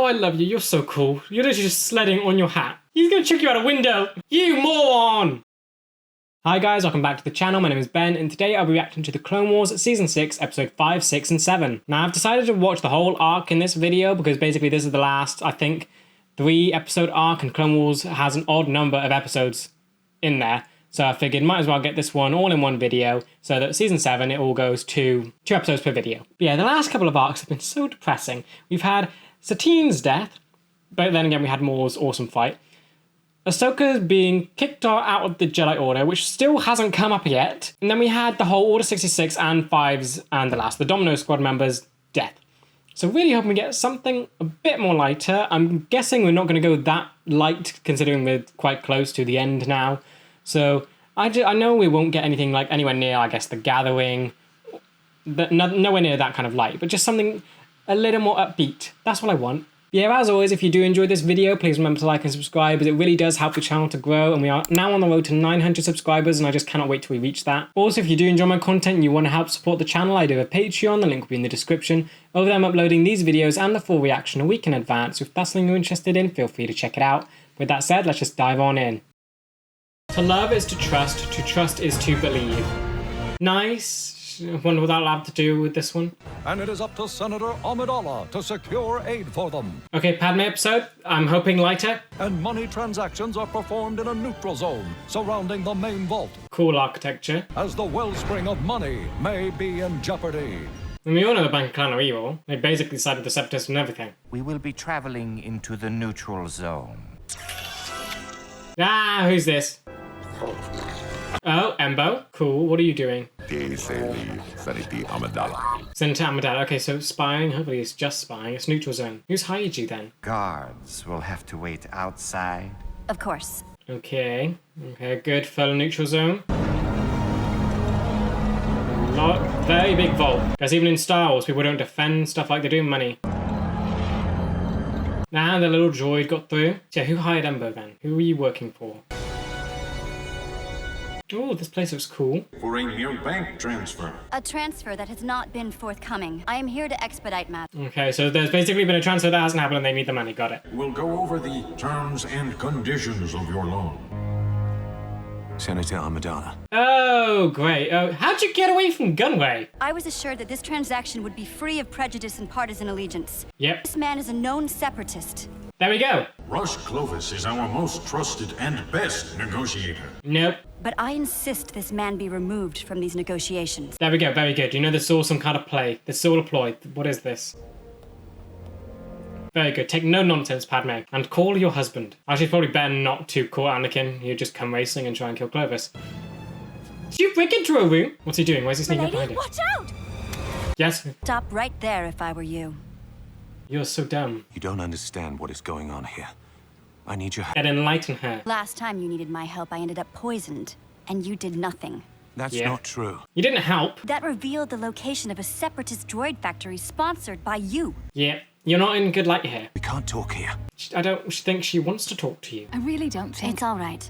Oh, I love you. You're so cool. You're literally just sledding on your hat. He's gonna chuck you out a window. You moron! Hi guys, welcome back to the channel. My name is Ben, and today I'll be reacting to the Clone Wars Season 6, Episode 5, 6, and 7. Now, I've decided to watch the whole arc in this video because basically this is the last, I think, 3-episode arc, and Clone Wars has an odd number of episodes in there. So I figured might as well get this one all in one video so that Season 7, it all goes to 2 episodes per video. But yeah, the last couple of arcs have been so depressing. We've had Satine's death, but then again we had Maul's awesome fight. Ahsoka's being kicked out of the Jedi Order, which still hasn't come up yet. And then we had the whole Order 66 and 5's and the Domino Squad members' death. So really hoping we get something a bit more lighter. I'm guessing we're not going to go that light considering we're quite close to the end now. So I know we won't get anything like anywhere near, I guess, The Gathering. Nowhere near that kind of light, but just something a little more upbeat. That's what I want. Yeah, as always, if you do enjoy this video, please remember to like and subscribe, as it really does help the channel to grow, and we are now on the road to 900 subscribers, and I just cannot wait till we reach that. Also, if you do enjoy my content and you want to help support the channel, I do have a Patreon, the link will be in the description. Over there I'm uploading these videos and the full reaction a week in advance, so if that's something you're interested in, feel free to check it out. With that said, let's just dive on in. To love is to trust is to believe. Nice. I wonder what that'll have to do with this one. And it is up to Senator Amidala to secure aid for them. Okay, Padme episode. I'm hoping lighter. And money transactions are performed in a neutral zone surrounding the main vault, Cool architecture. as the wellspring of money may be in jeopardy. And we all know the Bank Clan are evil. They basically sided with the Separatists and everything. We will be traveling into the neutral zone. Ah, who's this? Oh, Embo. Cool. What are you doing? Senator Amidala. Senator Amidala. Okay, so spying. Hopefully it's just spying. It's neutral zone. Who's hired you then? Guards will have to wait outside. Of course. Okay. Okay, good. Fellow neutral zone. Very big vault. Because even in Star Wars, people don't defend stuff like they do money. Nah, the little droid got through. So yeah, who hired Embo then? Who were you working for? Oh, this place looks cool. For a mere bank transfer. A transfer that has not been forthcoming. I am here to expedite matters. Okay, so there's basically been a transfer that hasn't happened and they need the money. Got it. We'll go over the terms and conditions of your loan. Senator Amidala. Oh, great. Oh, how'd you get away from Gunway? I was assured that this transaction would be free of prejudice and partisan allegiance. Yep. This man is a known separatist. There we go. Rush Clovis is our most trusted and best negotiator. Nope. But I insist this man be removed from these negotiations. There we go. Very good. You know this saw some kind of play. This saw a ploy. What is this? Very good. Take no nonsense, Padme. And call your husband. Actually, it's probably better not to call Anakin. He'll just come racing and try and kill Clovis. Did you break into a room? What's he doing? Why is he sneaking up behind him? Watch out! Yes. Stop right there if I were you. You're so dumb. You don't understand what is going on here. I need your help. And enlighten her. Last time you needed my help, I ended up poisoned. And you did nothing. That's Yeah. not true. You didn't help. That revealed the location of a separatist droid factory sponsored by you. Yeah. You're not in good light here. We can't talk here. I don't think she wants to talk to you. I really don't think... It's all right.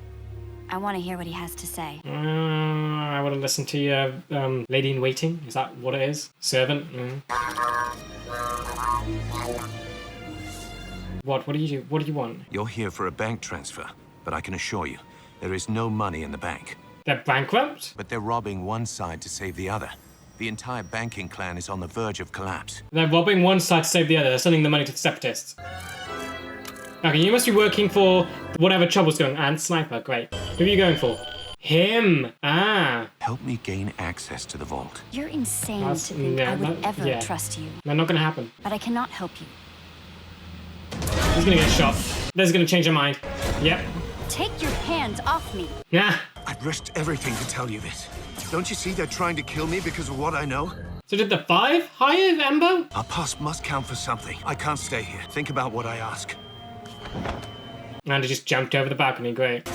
I want to hear what he has to say. I want to listen to your lady in waiting. Is that what it is? Servant? What? What do you do? What do you want? You're here for a bank transfer, but I can assure you, there is no money in the bank. They're bankrupt? But they're robbing one side to save the other. The entire banking clan is on the verge of collapse. They're robbing one side to save the other. They're sending the money to the Separatists. Okay, you must be working for whatever trouble's going on. And Sniper, great. Who are you going for? Him. Ah. Help me gain access to the vault. You're insane That's- to think yeah, I would that- ever yeah. trust you. That's not going to happen. But I cannot help you. He's going to get shot. This is going to change her mind. Yep. Take your hands off me. Yeah. I'd risked everything to tell you this. Don't you see they're trying to kill me because of what I know? So did the 5 hire Embo? Our past must count for something. I can't stay here. Think about what I ask. And he just jumped over the balcony. Great.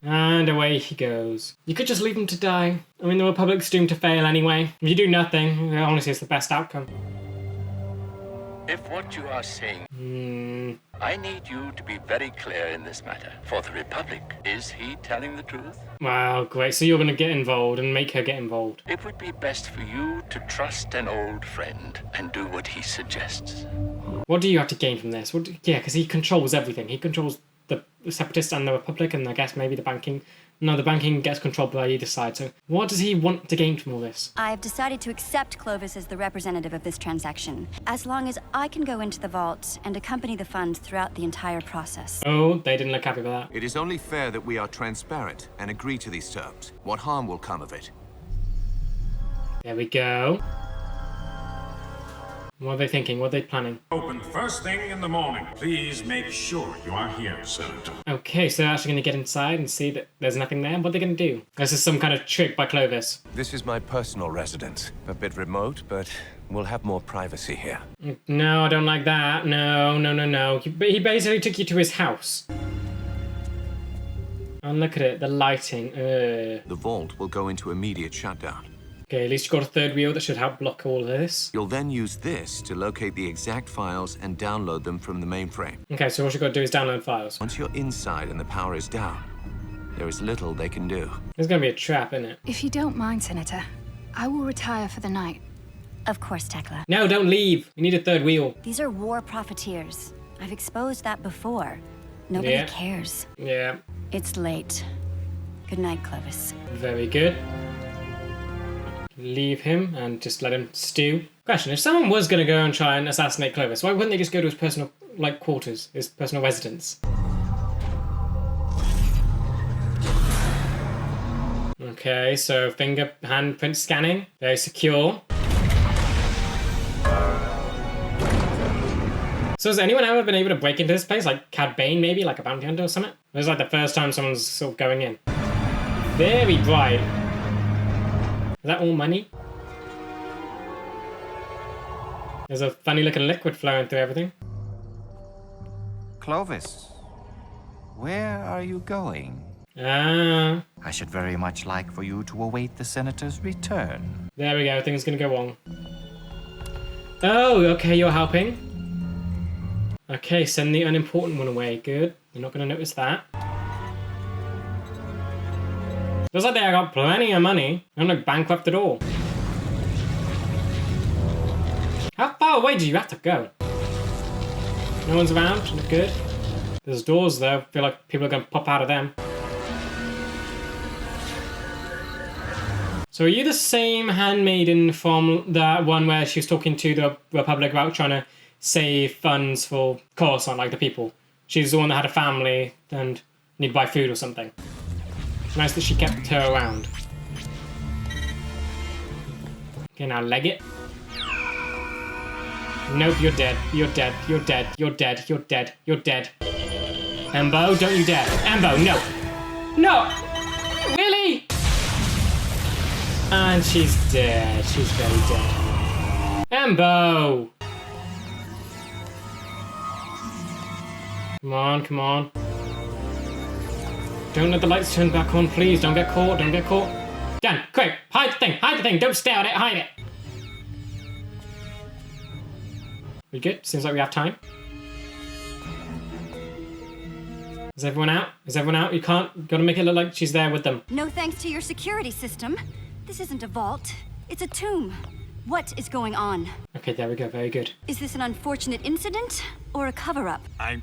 And away he goes. You could just leave him to die. I mean, the Republic's doomed to fail anyway. If you do nothing, honestly, it's the best outcome. If what you are saying... I need you to be very clear in this matter. For the Republic, is he telling the truth? Wow, great. So you're going to get involved and make her get involved. It would be best for you to trust an old friend and do what he suggests. What do you have to gain from this? Yeah, because he controls everything. He controls the Separatists and the Republic, and I guess maybe the banking. No, the banking gets controlled by either side. So what does he want to gain from all this? I've decided to accept Clovis as the representative of this transaction, as long as I can go into the vault and accompany the funds throughout the entire process. Oh, they didn't look happy with that. It is only fair that we are transparent and agree to these terms. What harm will come of it? There we go. What are they thinking? What are they planning? Open first thing in the morning. Please make sure you are here, Senator. Okay, so they're actually going to get inside and see that there's nothing there. What are they going to do? This is some kind of trick by Clovis. This is my personal residence. A bit remote, but we'll have more privacy here. No, I don't like that. No, no, no, no. He basically took you to his house. And look at it, the lighting. The vault will go into immediate shutdown. Okay, at least you got a third wheel that should help block all of this. You'll then use this to locate the exact files and download them from the mainframe. Okay, so what you've got to do is download files. Once you're inside and the power is down, there is little they can do. There's going to be a trap, isn't it? If you don't mind, Senator, I will retire for the night. Of course, Tekla. No, don't leave. We need a third wheel. These are war profiteers. I've exposed that before. Nobody cares. Yeah. It's late. Good night, Clovis. Very good. Leave him and just let him stew. Question, if someone was going to go and try and assassinate Clovis, why wouldn't they just go to his personal, quarters, his personal residence? Okay, so handprint scanning. Very secure. So has anyone ever been able to break into this place? Like Cad Bane, maybe? Like a bounty hunter or something? This is like the first time someone's sort of going in. Very bright. Is that all money? There's a funny looking liquid flowing through everything. Clovis, where are you going? Ah. I should very much like for you to await the Senator's return. There we go, things gonna go wrong. Oh, okay, you're helping. Okay, send the unimportant one away. Good. You're not gonna notice that. Looks like they got plenty of money. They don't look bankrupt at all. How far away do you have to go? No one's around? Good. There's doors though. I feel like people are going to pop out of them. So are you the same handmaiden from that one where she was talking to the Republic about trying to save funds for Coruscant, like the people? She's the one that had a family and needed to buy food or something. Nice that she kept her around. Okay, now leg it. Nope, you're dead. You're dead. You're dead. You're dead. You're dead. You're dead. Embo, don't you dare. Embo, no. No! Really? And she's dead. She's very dead. Embo! Come on, come on. Don't let the lights turn back on, please. Don't get caught, don't get caught. Done, quick, hide the thing, don't stare at it, hide it. We good? Seems like we have time. Is everyone out? Is everyone out? You gotta make it look like she's there with them. No thanks to your security system. This isn't a vault, it's a tomb. What is going on? Okay, there we go, very good. Is this an unfortunate incident or a cover-up? I'm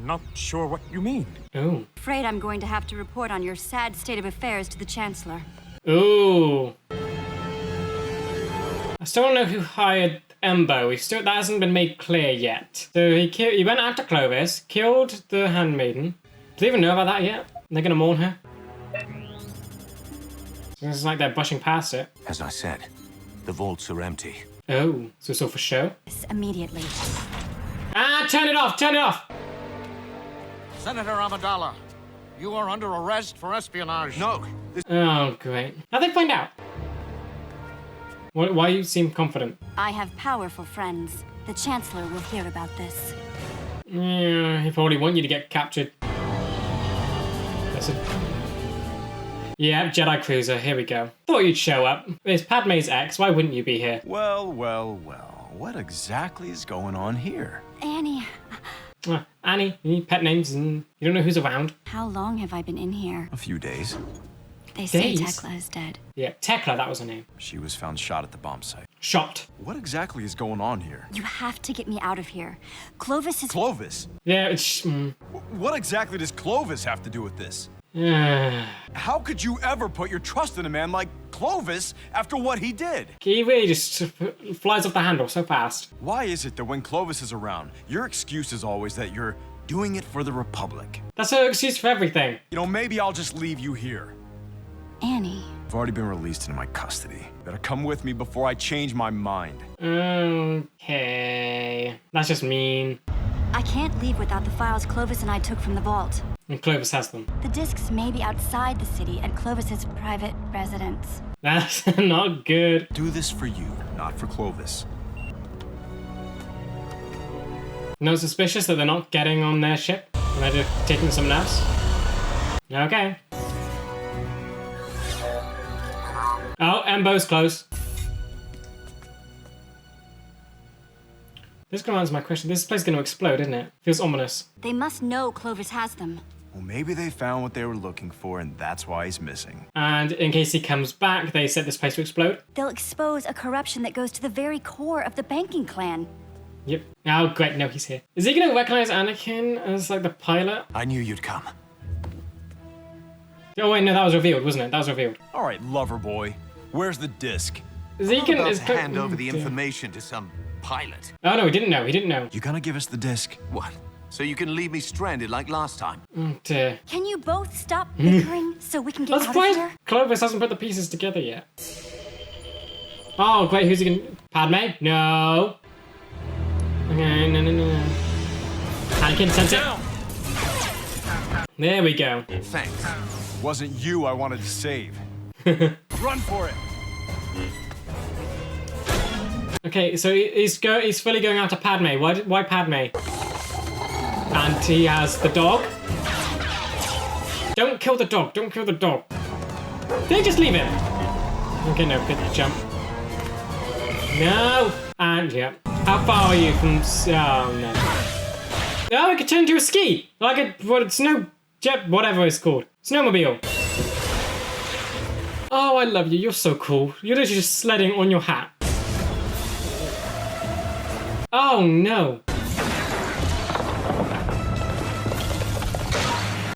not sure what you mean. Oh. Afraid I'm going to have to report on your sad state of affairs to the Chancellor. Ooh. I still don't know who hired Embo. That hasn't been made clear yet. So he went after Clovis, killed the handmaiden. Do they even know about that yet? They're gonna mourn her? So it's like they're brushing past it. As I said, the vaults are empty. Oh, so it's all for show? Yes, immediately. Ah, turn it off, turn it off! Senator Amidala, you are under arrest for espionage. No! Oh, great. How'd they find out? Why you seem confident? I have powerful friends. The Chancellor will hear about this. Yeah, he probably want you to get captured. Yeah, Jedi Cruiser, here we go. Thought you'd show up. It's Padme's ex, why wouldn't you be here? Well, well, well. What exactly is going on here? Annie, Annie, you need pet names and you don't know who's around. how long have I been in here? A few days. They say Days? Tekla is dead. Yeah, Tekla, that was her name. She was found shot at the bomb site. Shot. What exactly is going on here? You have to get me out of here. Clovis is... Clovis? Yeah, it's... What exactly does Clovis have to do with this? Yeah. How could you ever put your trust in a man like Clovis after what he did? He really just flies off the handle so fast. Why is it that when Clovis is around, your excuse is always that you're doing it for the Republic? That's her excuse for everything. You know, maybe I'll just leave you here. Annie. I've already been released into my custody. Better come with me before I change my mind. Okay. That's just mean. I can't leave without the files Clovis and I took from the vault. And Clovis has them. The discs may be outside the city at Clovis's private residence. That's not good. Do this for you, not for Clovis. No suspicious that they're not getting on their ship? And they're just taking someone else? Okay. Oh, Embo's close. This gonna answer my question. This place is gonna explode, isn't it? Feels ominous. They must know Clovis has them. Well, maybe they found what they were looking for, and that's why he's missing. And in case he comes back, they set this place to explode. They'll expose a corruption that goes to the very core of the banking clan. Yep. Oh, great. No, he's here. Is he gonna recognize Anakin as, like, the pilot? I knew you'd come. Oh, wait, no, that was revealed, wasn't it? That was revealed. All right, lover boy. Where's the disc? Zeke About is to hand over the information to some pilot. Oh, no, he didn't know. He didn't know. You gonna give us the disc? What? So you can leave me stranded like last time? Oh, dear. Can you both stop bickering so we can get I'm out of surprised here? Clovis hasn't put the pieces together yet. Oh, great. Who's he gonna... Padme? No. Okay, no. Anakin, sense it. There we go. Thanks. Wasn't you I wanted to save. Run for it! Okay, so he's fully going after Padme. Why Padme? And he has the dog. Don't kill the dog. Don't kill the dog. Did they just leave him? Okay, no, good jump. No! And, yeah. How far are you from... Oh, no. Oh, it could turn into a ski! Like a snow... jet... whatever it's called. Snowmobile. Oh, I love you. You're so cool. You're literally just sledding on your hat. Oh, no.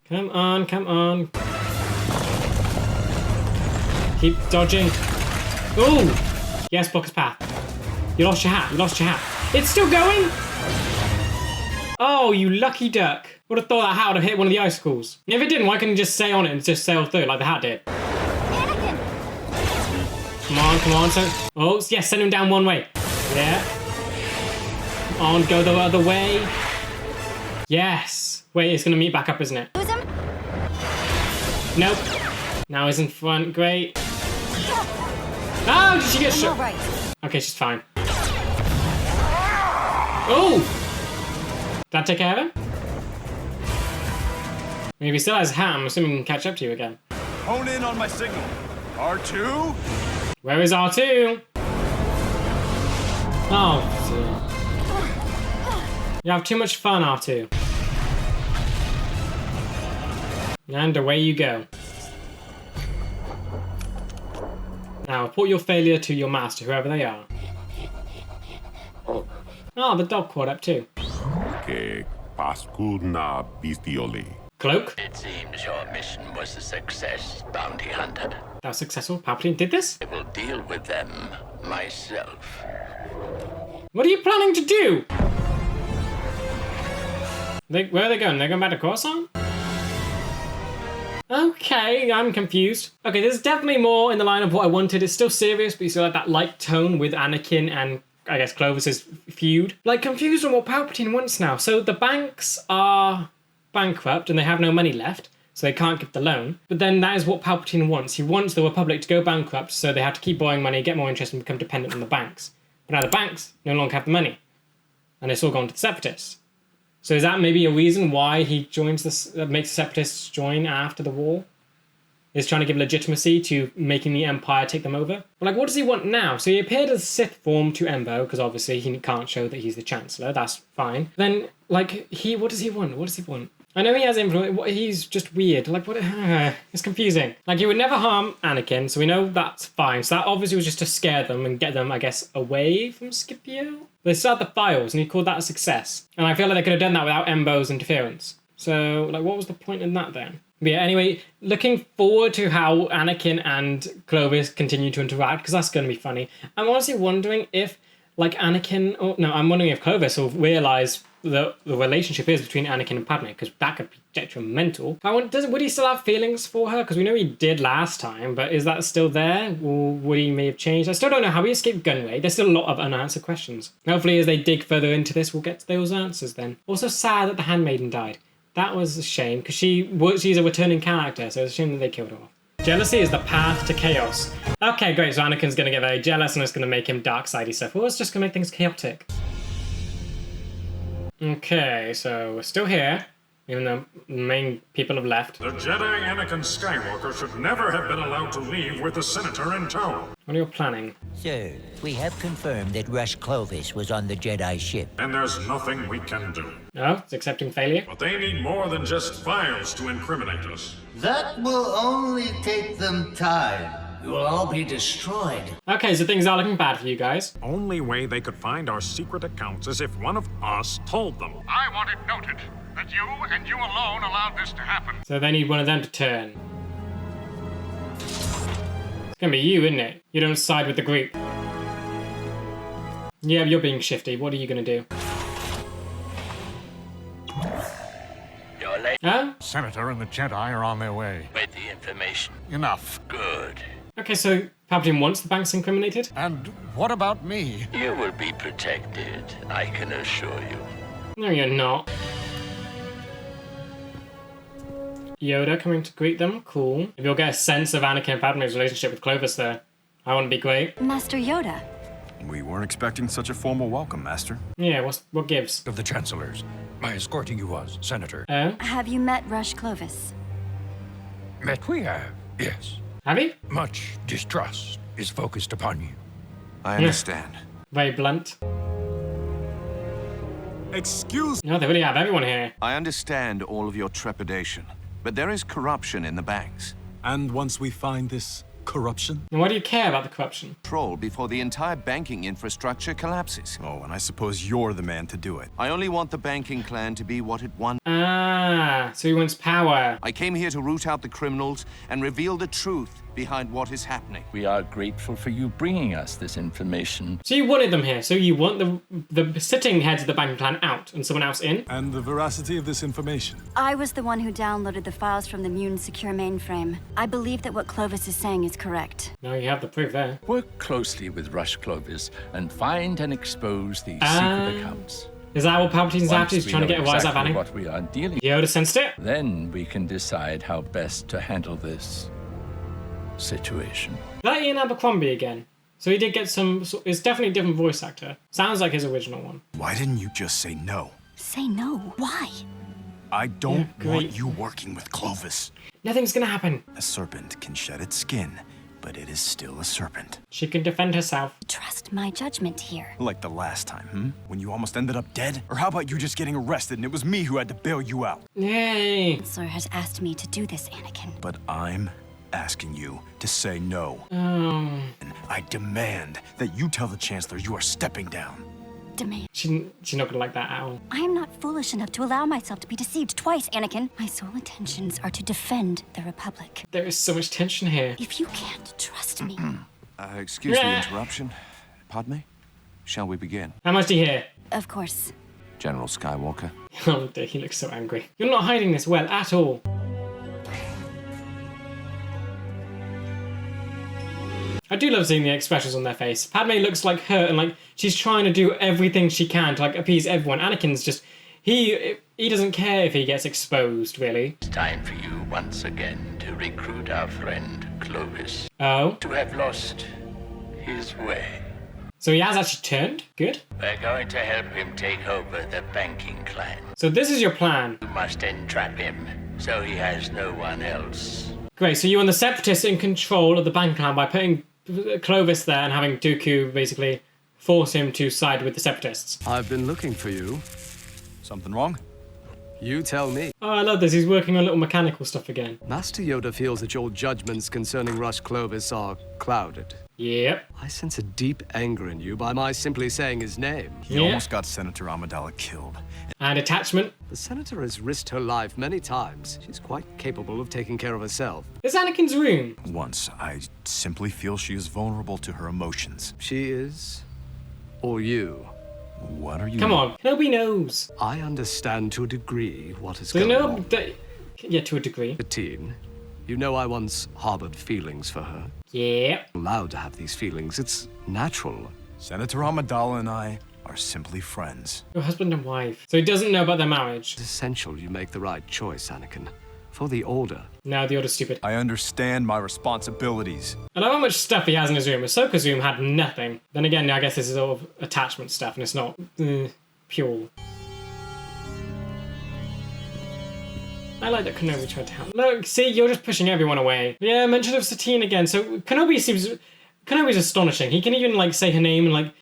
Come on, come on. Keep dodging. Ooh! Yes, block his path. You lost your hat. You lost your hat. It's still going? Oh, you lucky duck. Would have thought that hat would have hit one of the icicles. If it didn't, why couldn't you just stay on it and just sail through like the hat did? Anakin! Come on. So, oh, yes, send him down one way. Yeah. Come on, go the other way. Yes. Wait, it's gonna meet back up, isn't it? Lose him? Nope. Now he's in front. Great. Oh, did she get shot? All right. Okay, she's fine. Oh! Did that take care of him? I mean, if he still has a hat, I'm assuming he can catch up to you again. Hone in on my signal. R2? Where is R2? Oh, dear. You have too much fun, R2. And away you go. Now, report your failure to your master, whoever they are. Oh, the dog caught up too. Que paskudna bestioli. Cloak? It seems your mission was a success, bounty hunter. That was successful. Palpatine did this? I will deal with them myself. What are you planning to do? Where are they going? They're going back to Coruscant? Okay, I'm confused. Okay, there's definitely more in the line of what I wanted. It's still serious, but you still have that light tone with Anakin and, I guess, Clovis's feud. Like, confused on what Palpatine wants now. So the banks are bankrupt and they have no money left, so they can't give the loan. But then that is what Palpatine wants. He wants the Republic to go bankrupt, so they have to keep borrowing money, get more interest, and become dependent on the banks. But now the banks no longer have the money, and it's all gone to the Separatists. So is that maybe a reason why he joins this, makes the Separatists join after the war? is trying to give legitimacy to making the Empire take them over. But like, what does he want now? So he appeared as Sith form to Embo, because obviously he can't show that he's the Chancellor. That's fine. Then, like, what does he want? What does he want? I know he has influence. He's just weird. Like, what? It's confusing. Like, he would never harm Anakin, so we know that's fine. So that obviously was just to scare them and get them, I guess, away from Scipio. They still had the files, and he called that a success. And I feel like they could have done that without Embo's interference. So, like, what was the point in that then? But yeah, anyway, looking forward to how Anakin and Clovis continue to interact, because that's going to be funny. I'm honestly wondering if, like, I'm wondering if Clovis will realise the relationship is between Anakin and Padme, because that could be detrimental. Would he still have feelings for her? Because we know he did last time, but is that still there? Or would he may have changed? I still don't know how he escaped Gunway. There's still a lot of unanswered questions. Hopefully, as they dig further into this, we'll get to those answers then. Also sad that the handmaiden died. That was a shame, because she's a returning character, so it's a shame that they killed her off. Jealousy is the path to chaos. Okay, great, so Anakin's going to get very jealous, and it's going to make him dark-sidey stuff. Well, it's just going to make things chaotic. Okay, so we're still here, even though the main people have left. The Jedi Anakin Skywalker should never have been allowed to leave with the Senator in tow. What are you planning? Sir, we have confirmed that Rush Clovis was on the Jedi ship. And there's nothing we can do. No, it's accepting failure. But they need more than just files to incriminate us. That will only take them time. You will all be destroyed. Okay, so things are looking bad for you guys. Only way they could find our secret accounts is if one of us told them. I want it noted that you and you alone allowed this to happen. So they need one of them to turn. It's gonna be you, isn't it? You don't side with the group. Yeah, you're being shifty. What are you gonna do? You're late. Huh? Senator and the Jedi are on their way. With the information. Enough. Good. Okay, so Palpatine wants the banks incriminated? And what about me? You will be protected, I can assure you. No, you're not. Yoda coming to greet them, cool. If you'll get a sense of Anakin and Padme's relationship with Clovis there, that wouldn't be great. Master Yoda. We weren't expecting such a formal welcome, Master. Yeah, what gives? Of the Chancellors. My escorting you was, Senator. Have you met Rush Clovis? Met we have, yes. Have you? Much distrust is focused upon you. I understand. Very blunt. Excuse me. No, they really have everyone here. I understand all of your trepidation, but there is corruption in the banks. And once we find this corruption? And why do you care about the corruption? Control before the entire banking infrastructure collapses. Oh, and I suppose you're the man to do it. I only want the banking clan to be what it once. Ah, so he wants power. I came here to root out the criminals and reveal the truth behind what is happening. We are grateful for you bringing us this information. So you wanted them here, so you want the sitting heads of the banking clan out and someone else in? And the veracity of this information? I was the one who downloaded the files from the Mune secure mainframe. I believe that what Clovis is saying is correct. No, you have the proof there. Work closely with Rush Clovis and find and expose these secret accounts. Is that what Palpatine's after? He's trying to get a rise out of Anakin? What we are dealing with. Yoda sensed it? Then we can decide how best to handle this situation. Is that Ian Abercrombie again? So he did get some. It's definitely a different voice actor. Sounds like his original one. Why didn't you just say no? Say no? Why? I don't want you working with Clovis. Nothing's gonna happen. A serpent can shed its skin, but it is still a serpent. She can defend herself. Trust my judgment here. Like the last time, When you almost ended up dead? Or how about you just getting arrested and it was me who had to bail you out? Yay! Chancellor has asked me to do this, Anakin. But I'm asking you to say no. Oh. And I demand that you tell the Chancellor you are stepping down. Demand. She's not gonna like that at all. I am not foolish enough to allow myself to be deceived twice, Anakin. My sole intentions are to defend the Republic. There is so much tension here. If you can't trust me... Excuse the interruption. Padme, shall we begin? How much do you hear? Of course. General Skywalker. Oh dear, he looks so angry. You're not hiding this well at all. I do love seeing the expressions on their face. Padme looks like hurt and like she's trying to do everything she can to like appease everyone. Anakin's just, he doesn't care if he gets exposed, really. It's time for you once again to recruit our friend Clovis. Oh? To have lost his way. So he has actually turned? Good. We're going to help him take over the banking clan. So this is your plan. You must entrap him so he has no one else. Great, so you and the Separatists in control of the bank clan by putting Clovis there and having Dooku basically force him to side with the Separatists. I've been looking for you. Something wrong? You tell me. Oh, I love this. He's working on little mechanical stuff again. Master Yoda feels that your judgments concerning Rush Clovis are clouded. Yep. I sense a deep anger in you by my simply saying his name. He almost got Senator Amidala killed. And attachment. The Senator has risked her life many times. She's quite capable of taking care of herself. It's Anakin's room. Once, I simply feel she is vulnerable to her emotions. She is? Or you? What are you... Come on, Kenobi knows. I understand to a degree what is So you going know on. that... Yeah, to a degree. Teen, you know I once harbored feelings for her. Yeah. Allowed to have these feelings. It's natural. Senator Amidala and I are simply friends. Your husband and wife. So he doesn't know about their marriage. It's essential you make the right choice, Anakin. For the Order. No, the Order's stupid. I understand my responsibilities. I love how much stuff he has in his room. Ahsoka's room had nothing. Then again, I guess this is all attachment stuff and it's not pure. I like that Kenobi tried to help. Look, see, you're just pushing everyone away. Yeah, mention of Satine again. So Kenobi's astonishing. He can even like say her name and like,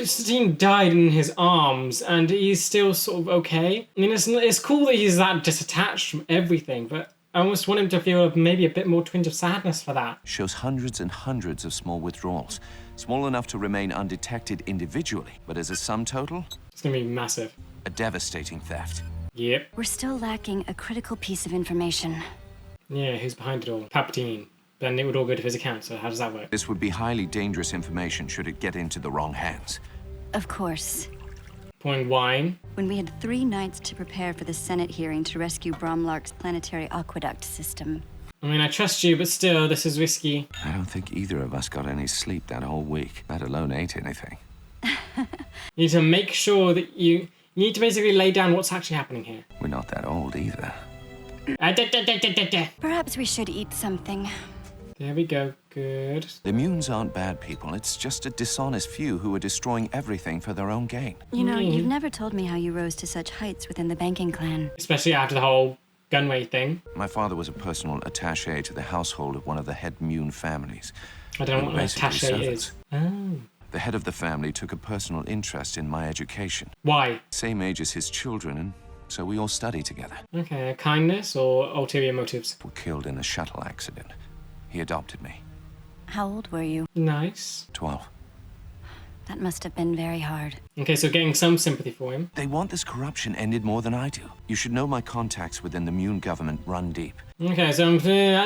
Satine died in his arms and he's still sort of okay. I mean, it's cool that he's that disattached from everything, but I almost want him to feel maybe a bit more twinge of sadness for that. Shows hundreds and hundreds of small withdrawals. Small enough to remain undetected individually, but as a sum total, it's gonna be massive. A devastating theft. Yep. We're still lacking a critical piece of information. Yeah, who's behind it all? Palpatine. Then it would all go to his account, so how does that work? This would be highly dangerous information should it get into the wrong hands. Of course. Pouring wine. When we had 3 nights to prepare for the Senate hearing to rescue Bromlark's planetary aqueduct system. I mean, I trust you, but still, this is risky. I don't think either of us got any sleep that whole week, let alone ate anything. You need to make sure that you need to basically lay down what's actually happening here. We're not that old either. Perhaps we should eat something. There we go. Good. The Munes aren't bad people. It's just a dishonest few who are destroying everything for their own gain. You know, you've never told me how you rose to such heights within the banking clan. Especially after the whole Gunway thing. My father was a personal attaché to the household of one of the head Mune families. I don't know what an attaché is. Oh. The head of the family took a personal interest in my education. Why? Same age as his children, and so we all study together. Okay, kindness or ulterior motives? Were killed in a shuttle accident. He adopted me. How old were you? Nice. 12. That must have been very hard. Okay, so getting some sympathy for him. They want this corruption ended more than I do. You should know my contacts within the Mune government run deep. Okay,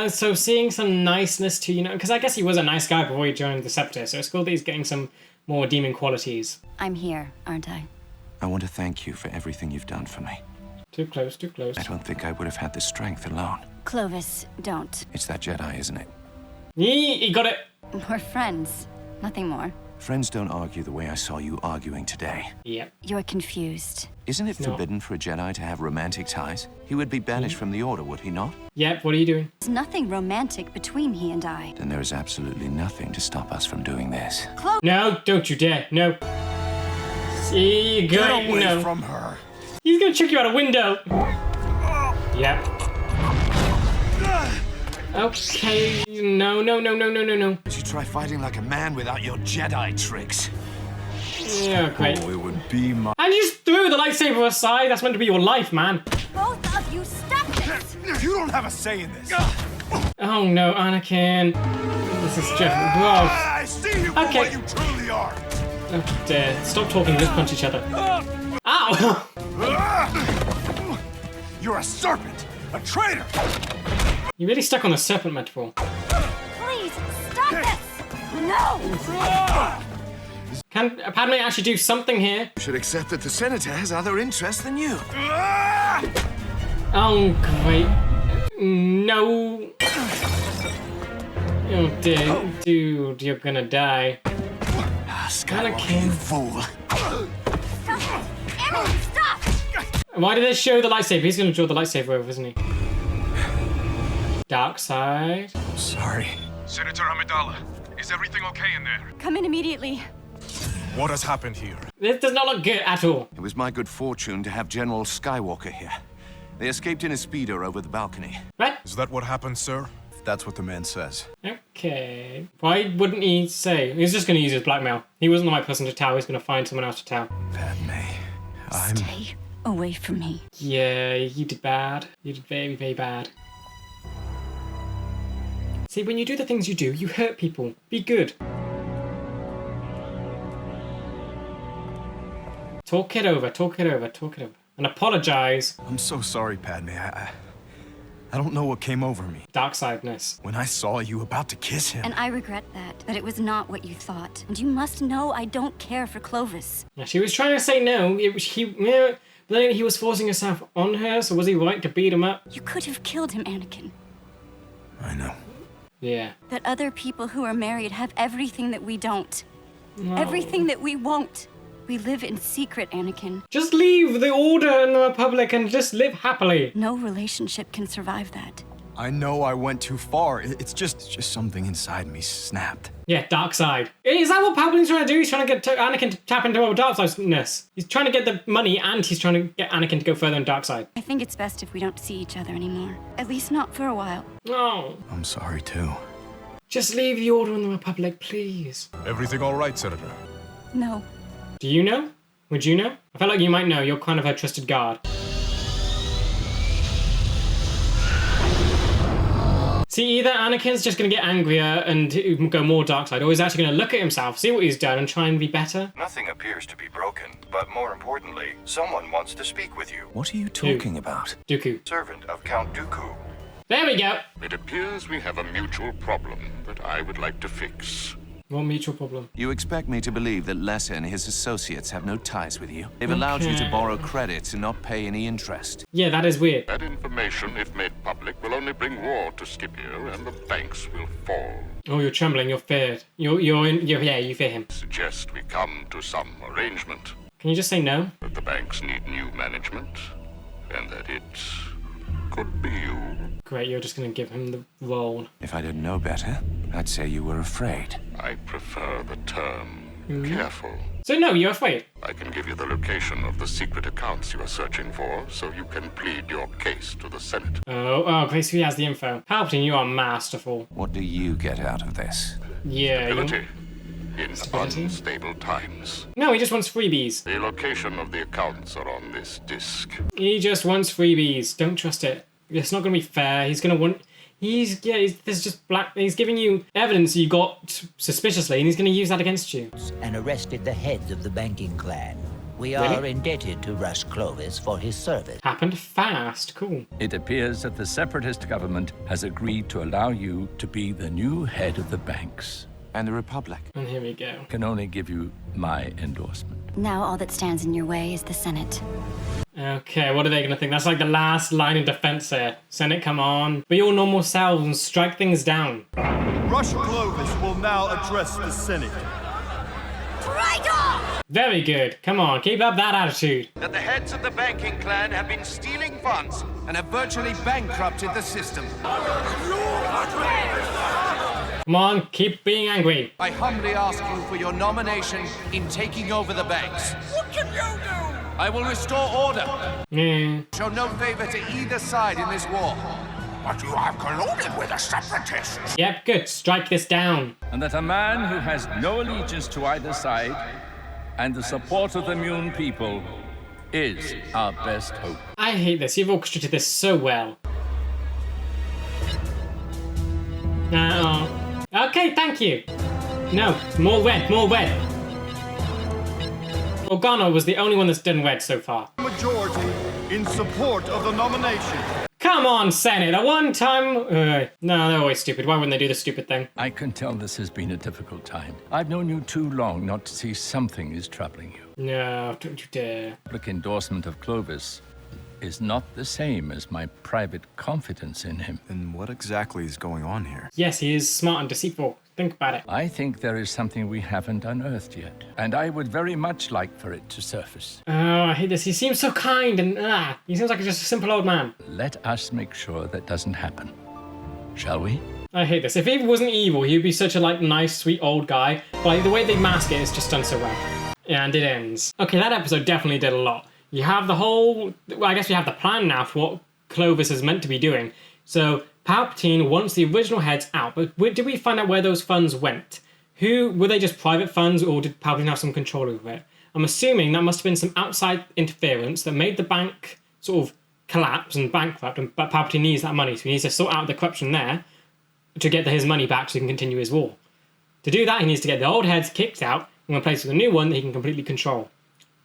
so seeing some niceness to, because I guess he was a nice guy before he joined the Separatists, so it's cool that he's getting some more demon qualities. I'm here, aren't I? I want to thank you for everything you've done for me. Too close, too close. I don't think I would have had the strength alone. Clovis, don't. It's that Jedi, isn't it? He got it. We're friends. Nothing more. Friends don't argue the way I saw you arguing today. Yep. You're confused. Isn't it forbidden for a Jedi to have romantic ties? He would be banished from the Order, would he not? Yep, what are you doing? There's nothing romantic between he and I. Then there is absolutely nothing to stop us from doing this. No, don't you dare. No. See, Get away from her. He's gonna chuck you out a window. Yep. Okay, no. Did you try fighting like a man without your Jedi tricks? Yeah, great. Oh, it would be my... And you just threw the lightsaber aside. That's meant to be your life, man. Both of you, stop this! You don't have a say in this. Oh no, Anakin. This is just gross. I see you for what you truly are. Oh dear. Stop talking, let's punch each other. Ow! You're a serpent, a traitor. You really stuck on the serpent metaphor. Please, stop this! No! Can Padme actually do something here? You should accept that the Senator has other interests than you. Oh, great. No. Oh dear. Dude, you're gonna die. Skywalker, you fool. Emily, stop! Why did they show the lightsaber? He's gonna draw the lightsaber over, isn't he? Dark side. Sorry. Senator Amidala, is everything okay in there? Come in immediately. What has happened here? This does not look good at all. It was my good fortune to have General Skywalker here. They escaped in a speeder over the balcony. What? Is that what happened, sir? That's what the man says. Okay. Why wouldn't he say? He's just going to use his blackmail. He wasn't the right person to tell. He's going to find someone else to tell. Padme, Stay away from me. Yeah, you did bad. You did very, very bad. See, when you do the things you do, you hurt people. Be good. Talk it over, talk it over, talk it over. And apologize. I'm so sorry, Padme. I don't know what came over me. Darksideness. When I saw you about to kiss him. And I regret that it was not what you thought. And you must know I don't care for Clovis. Yeah, she was trying to say no. But then he was forcing himself on her, so was he right to beat him up? You could have killed him, Anakin. I know. Yeah. That other people who are married have everything that we don't. No. Everything that we won't. We live in secret, Anakin. Just leave the Order and the Republic and just live happily. No relationship can survive that. I know I went too far. It's just something inside me snapped. Yeah, dark side. Is that what Palpatine's trying to do? He's trying to get Anakin to tap into our dark sideness. He's trying to get the money and he's trying to get Anakin to go further in dark side. I think it's best if we don't see each other anymore. At least not for a while. No. I'm sorry too. Just leave the Order and the Republic, please. Everything all right, Senator? No. Do you know? Would you know? I feel like you might know. You're kind of her trusted guard. See, either Anakin's just going to get angrier and go more dark side, or he's actually going to look at himself, see what he's done, and try and be better. Nothing appears to be broken, but more importantly, someone wants to speak with you. What are you talking about? Dooku. Servant of Count Dooku. There we go. It appears we have a mutual problem that I would like to fix. What mutual problem? You expect me to believe that Lesser and his associates have no ties with you? They've allowed you to borrow credits and not pay any interest. Yeah, that is weird. That information, if made public, will only bring war to Scipio, and the banks will fall. Oh, you're trembling. You're feared. Yeah, you fear him. Suggest we come to some arrangement. Can you just say no? That the banks need new management, and that it could be you. Great, you're just going to give him the role. If I didn't know better, I'd say you were afraid. I prefer the term careful. So no, you're afraid. I can give you the location of the secret accounts you are searching for, so you can plead your case to the Senate. Oh, Grace, he has the info. Palpatine, you are masterful. What do you get out of this? Yeah, Stability in unstable times. No, he just wants freebies. The location of the accounts are on this disc. He just wants freebies. Don't trust it. It's not going to be fair. He's going to want... He's giving you evidence you got suspiciously, and he's going to use that against you. And arrested the heads of the banking clan. We are indebted to Rush Clovis for his service. Happened fast. Cool. It appears that the Separatist government has agreed to allow you to be the new head of the banks. And the Republic. And here we go. Can only give you my endorsement. Now all that stands in your way is the Senate. Okay, what are they going to think? That's like the last line of defense here. Senate, come on. Be your normal selves and strike things down. Rush Clovis will now address the Senate. Traitor! Very good. Come on, keep up that attitude. That the heads of the banking clan have been stealing funds and have virtually bankrupted the system. Come on, keep being angry. I humbly ask you for your nomination in taking over the banks. What can you do? I will restore order. Show no favor to either side in this war. But you have colluded with the Separatists. Yep, good. Strike this down. And that a man who has no allegiance to either side and the support of the Mune people is our best hope. I hate this. You've orchestrated this so well. Okay, thank you. No, more red, more red. Organa was the only one that's done red so far. Majority in support of the nomination. Come on, Senate. At one time... no, they're always stupid. Why wouldn't they do the stupid thing? I can tell this has been a difficult time. I've known you too long not to see something is troubling you. No, don't you dare. Public endorsement of Clovis is not the same as my private confidence in him. Then what exactly is going on here? Yes, he is smart and deceitful. Think about it. I think there is something we haven't unearthed yet, and I would very much like for it to surface. Oh, I hate this. He seems so kind and he seems like just a simple old man. Let us make sure that doesn't happen, shall we? I hate this. If he wasn't evil, he would be such a nice, sweet old guy. But the way they mask it is just done so well. And it ends. Okay, that episode definitely did a lot. You have the whole... Well, I guess we have the plan now for what Clovis is meant to be doing. So Palpatine wants the original heads out, but did we find out where those funds went? Were they just private funds, or did Palpatine have some control over it? I'm assuming that must have been some outside interference that made the bank sort of collapse and bankrupt, but Palpatine needs that money, so he needs to sort out the corruption there to get his money back so he can continue his war. To do that, he needs to get the old heads kicked out and replaced with a new one that he can completely control.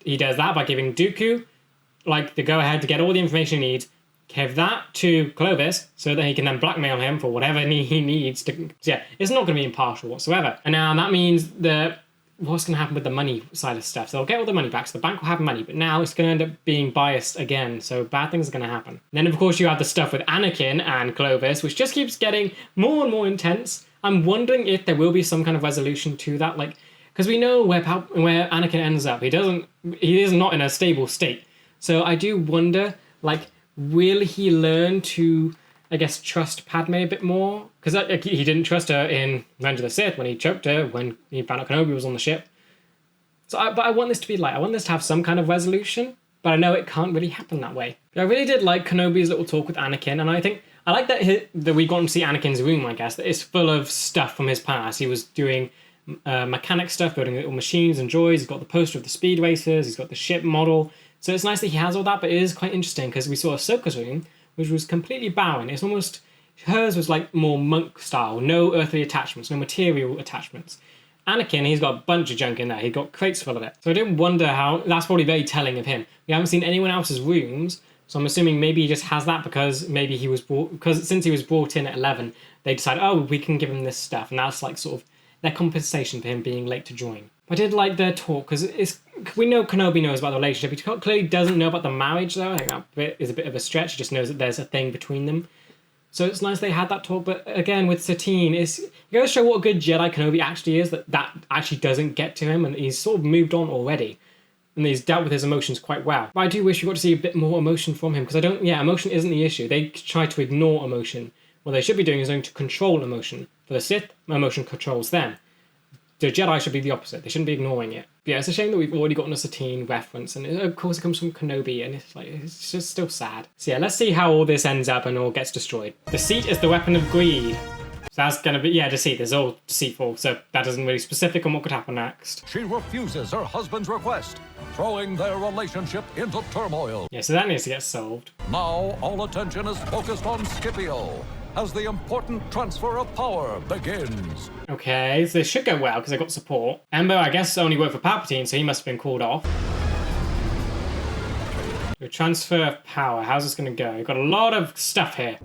He does that by giving Dooku like the go-ahead to get all the information he needs, give that to Clovis so that he can then blackmail him for whatever he needs to. Yeah, it's not going to be impartial whatsoever. And now that means that what's going to happen with the money side of stuff? So they'll get all the money back, so the bank will have money, but now it's going to end up being biased again, so bad things are going to happen. And then, of course, you have the stuff with Anakin and Clovis, which just keeps getting more and more intense. I'm wondering if there will be some kind of resolution to that, like, because we know where Anakin ends up. He is not in a stable state. So I do wonder, like, will he learn to, I guess, trust Padme a bit more? Because he didn't trust her in Revenge of the Sith when he choked her, when he found out Kenobi was on the ship. So, but I want this to be like, I want this to have some kind of resolution, but I know it can't really happen that way. I really did like Kenobi's little talk with Anakin, and I like that we got to see Anakin's room, I guess, that it's full of stuff from his past. He was doing mechanic stuff, building little machines and droids. He's got the poster of the speed racers. He's got the ship model. So it's nice that he has all that, but it is quite interesting because we saw Ahsoka's room, which was completely barren. It's almost, hers was like more monk style, no earthly attachments, no material attachments. Anakin, he's got a bunch of junk in there. He's got crates full of it. So I didn't wonder how, that's probably very telling of him. We haven't seen anyone else's rooms, so I'm assuming maybe he just has that because maybe he was because since he was brought in at 11, they decided, oh, we can give him this stuff. And that's like sort of their compensation for him being late to join. I did like their talk because we know Kenobi knows about the relationship. He clearly doesn't know about the marriage though. I think that bit is a bit of a stretch. He just knows that there's a thing between them. So it's nice they had that talk. But again, with Satine, it goes to show what a good Jedi Kenobi actually is, that actually doesn't get to him and he's sort of moved on already. And he's dealt with his emotions quite well. But I do wish we got to see a bit more emotion from him because emotion isn't the issue. They try to ignore emotion. What they should be doing is going to control emotion. For the Sith, emotion controls them. The Jedi should be the opposite. They shouldn't be ignoring it. But yeah, it's a shame that we've already gotten a Satine reference, and of course it comes from Kenobi, and it's just still sad. So yeah, let's see how all this ends up and all gets destroyed. Deceit is the weapon of greed. So that's gonna be, deceit. It's all deceitful, so that doesn't really specific on what could happen next. She refuses her husband's request, throwing their relationship into turmoil. Yeah, so that needs to get solved. Now all attention is focused on Scipio as the important transfer of power begins. Okay, so this should go well because I got support. Ember, I guess, only worked for Palpatine, so he must have been called off. The transfer of power, how's this going to go? We've got a lot of stuff here.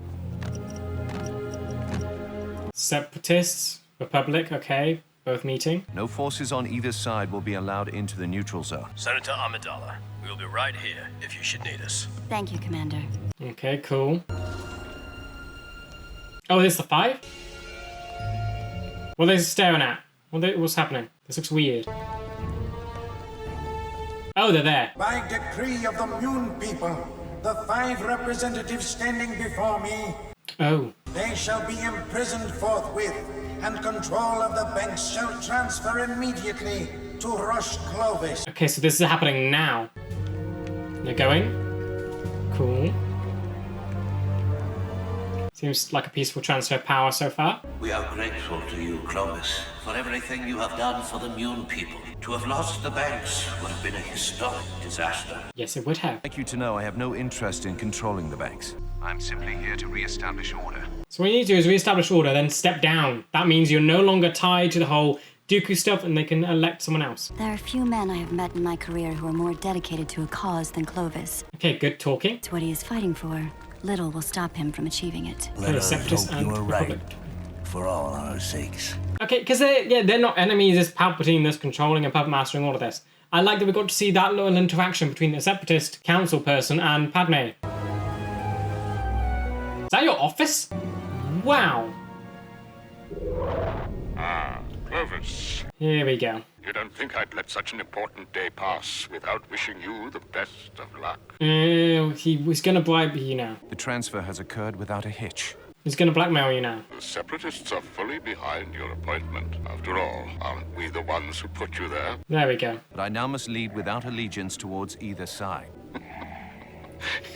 Separatists, Republic, okay, both meeting. No forces on either side will be allowed into the neutral zone. Senator Amidala, we'll be right here if you should need us. Thank you, Commander. Okay, cool. Oh, there's the 5? What are they staring at? What's happening? This looks weird. Oh, they're there. By decree of the Mune people, the 5 representatives standing before me, they shall be imprisoned forthwith, and control of the banks shall transfer immediately to Rush Clovis. Okay, so this is happening now. They're going. Cool. Seems like a peaceful transfer of power so far. We are grateful to you, Clovis, for everything you have done for the Mune people. To have lost the banks would have been a historic disaster. Yes, it would have. I'd like you to know I have no interest in controlling the banks. I'm simply here to re-establish order. So what you need to do is re-establish order, then step down. That means you're no longer tied to the whole Dooku stuff and they can elect someone else. There are few men I have met in my career who are more dedicated to a cause than Clovis. Okay, good talking. It's what he is fighting for. Little will stop him from achieving it. Let us hope you are right, for all our sakes. Okay, because they're not enemies. It's Palpatine that's controlling and puppet mastering all of this. I like that we got to see that little interaction between the Separatist council person and Padme. Is that your office? Wow. Ah, Clovis. Here we go. You don't think I'd let such an important day pass without wishing you the best of luck? He was going to bribe you now. The transfer has occurred without a hitch. He's going to blackmail you now. The Separatists are fully behind your appointment. After all, aren't we the ones who put you there? There we go. But I now must lead without allegiance towards either side.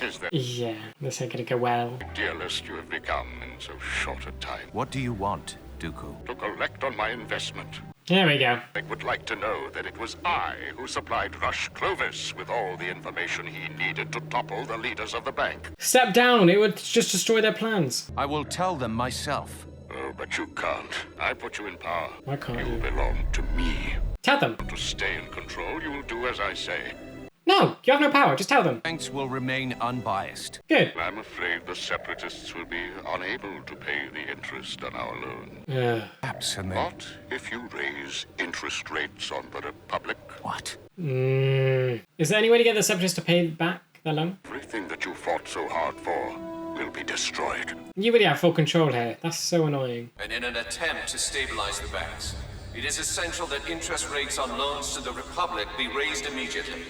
Is that Yeah, this ain't gonna go well. idealist you have become in so short a time? What do you want, Dooku? To collect on my investment. There we go. I would like to know that it was I who supplied Rush Clovis with all the information he needed to topple the leaders of the bank. Step down, it would just destroy their plans. I will tell them myself. Oh, but you can't. I put you in power. Why can't you? you? Belong to me. Tell them. To stay in control, you will do as I say. No, you have no power, just tell them. Banks will remain unbiased. Good. I'm afraid the Separatists will be unable to pay the interest on our loan. Perhaps, and Not if you raise interest rates on the Republic. What? Is there any way to get the Separatists to pay back their loan? Everything that you fought so hard for will be destroyed. You really have full control here. That's so annoying. And in an attempt to stabilize the banks, it is essential that interest rates on loans to the Republic be raised immediately.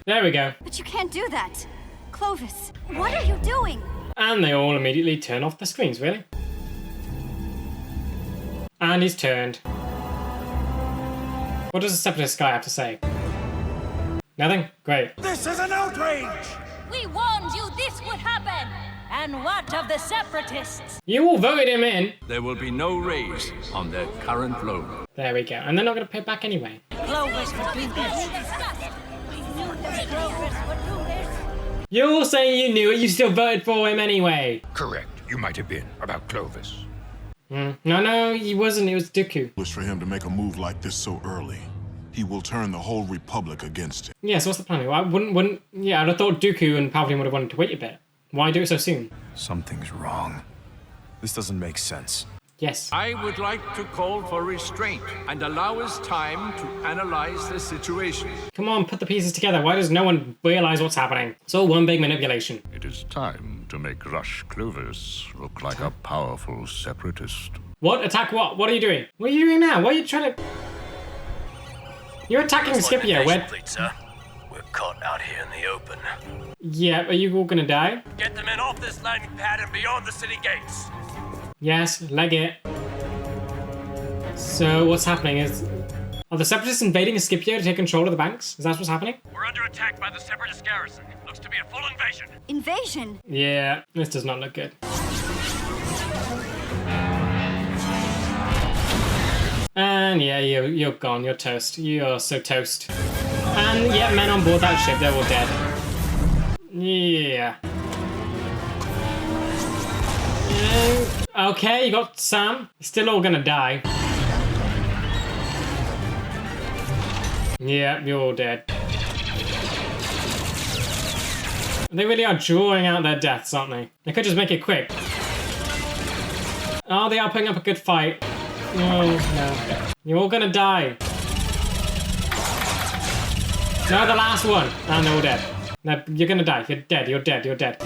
There we go. But you can't do that. Clovis, what are you doing? And they all immediately turn off the screens, really. And he's turned. What does the Separatist guy have to say? Nothing? Great. This is an outrage! We warned you this would happen! And what of the Separatists? You all voted him in. There will be no raise on their current loan. There we go. And they're not going to pay back anyway. Clovis would do this. Clovis would do this. You're all saying you knew it, you still voted for him anyway. Correct. You might have been about Clovis. No, he wasn't. It was Dooku. Was for him to make a move like this so early. He will turn the whole Republic against him. Yeah, so what's the plan? I wouldn't. Yeah, I'd have thought Dooku and Palpatine would have wanted to wait a bit. Why do it so soon? Something's wrong. This doesn't make sense. Yes. I would like to call for restraint and allow us time to analyze the situation. Come on, put the pieces together. Why does no one realize what's happening? It's all one big manipulation. It is time to make Rush Clovis look like a powerful separatist. What? Attack what? What are you doing? What are you doing now? Why are you trying to... You're attacking Scipio. Where... Sir. We're caught out here in the open. Yeah, are you all gonna die? Get the men off this landing pad and beyond the city gates. Yes, leg it. So what's happening is... Are the Separatists invading Scipio to take control of the banks? Is that what's happening? We're under attack by the Separatist garrison. Looks to be a full invasion. Invasion? Yeah, this does not look good. And yeah, you're gone. You're toast. You're so toast. And yeah, men on board that ship, they're all dead. Yeah. Okay, you got Sam. Still all gonna die. Yeah, you're all dead. They really are drawing out their deaths, aren't they? They could just make it quick. Oh, they are putting up a good fight. Oh, no. You're all gonna die. No, the last one. And they're all dead. No, you're gonna die. You're dead. You're dead. You're dead.